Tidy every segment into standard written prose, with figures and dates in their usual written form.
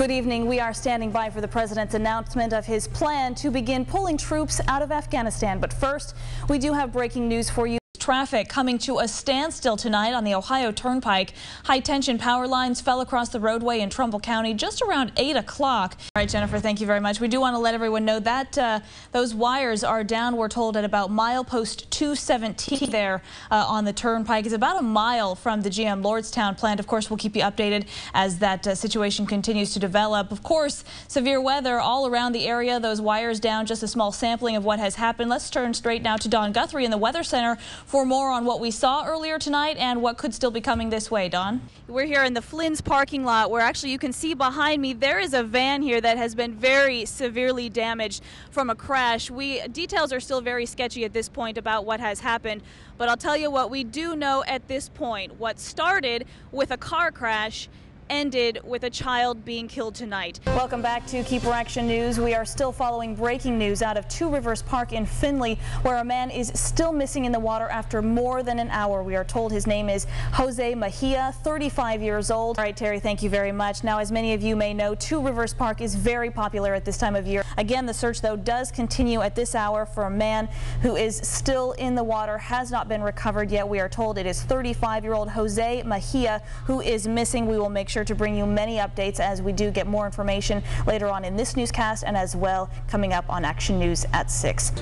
Good evening. We are standing by for the president's announcement of his plan to begin pulling troops out of Afghanistan. But first, we do have breaking news for you. Traffic coming to a standstill tonight on the Ohio Turnpike. High-tension power lines fell across the roadway in Trumbull County just around 8 o'clock. All right, Jennifer, thank you very much. We do want to let everyone know that those wires are down, we're told, at about milepost 217 there on the Turnpike. It's about a mile from the GM Lordstown plant. Of course, we'll keep you updated as that situation continues to develop. Of course, severe weather all around the area. Those wires down, just a small sampling of what has happened. Let's turn straight now to Don Guthrie in the Weather Center for more on what we saw earlier tonight and what could still be coming this way. Don? We're here in the Flynn's parking lot where actually you can see behind me there is a van here that has been very severely damaged from a crash. Details are still very sketchy at this point about what has happened, but I'll tell you what we do know at this point. What started with a car crash ended with a child being killed tonight. Welcome back to Keeper Action News. We are still following breaking news out of Two Rivers Park in Findlay, where a man is still missing in the water after more than an hour. We are told his name is Jose Mejia, 35 years old. All right, Terry, thank you very much. Now, as many of you may know, Two Rivers Park is very popular at this time of year. Again, the search, though, does continue at this hour for a man who is still in the water, has not been recovered yet. We are told it is 35-year-old Jose Mejia who is missing. We will make sure to bring you many updates as we do get more information later on in this newscast and as well coming up on Action News at 6.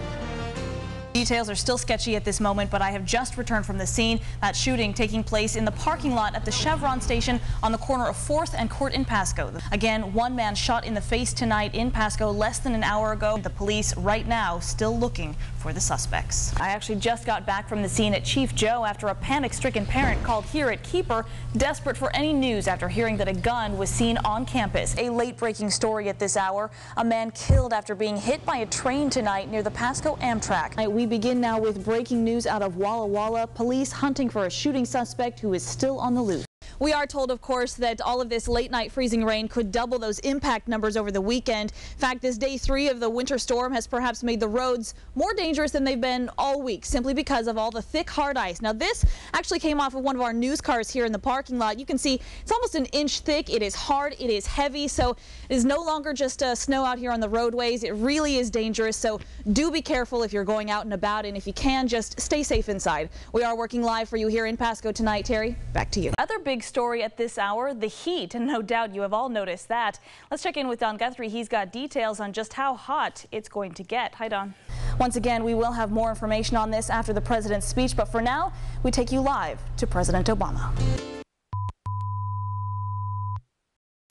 Details are still sketchy at this moment, but I have just returned from the scene. That shooting taking place in the parking lot at the Chevron station on the corner of 4th and Court in Pasco. Again, one man shot in the face tonight in Pasco less than an hour ago. The police right now still looking for the suspects. I actually just got back from the scene at Chief Joe after a panic-stricken parent called here at Keeper, desperate for any news after hearing that a gun was seen on campus. A late-breaking story at this hour. A man killed after being hit by a train tonight near the Pasco Amtrak. We begin now with breaking news out of Walla Walla. Police hunting for a shooting suspect who is still on the loose. We are told, of course, that all of this late-night freezing rain could double those impact numbers over the weekend. In fact, this day 3 of the winter storm has perhaps made the roads more dangerous than they've been all week, simply because of all the thick, hard ice. Now, this actually came off of one of our news cars here in the parking lot. You can see it's almost an inch thick. It is hard. It is heavy. So it is no longer just snow out here on the roadways. It really is dangerous. So do be careful if you're going out and about. And if you can, just stay safe inside. We are working live for you here in Pasco tonight. Terry, back to you. Other big story at this hour, the heat, and no doubt you have all noticed that. Let's check in with Don Guthrie. He's got details on just how hot it's going to get. Hi, Don. Once again, we will have more information on this after the president's speech, but for now, we take you live to President Obama.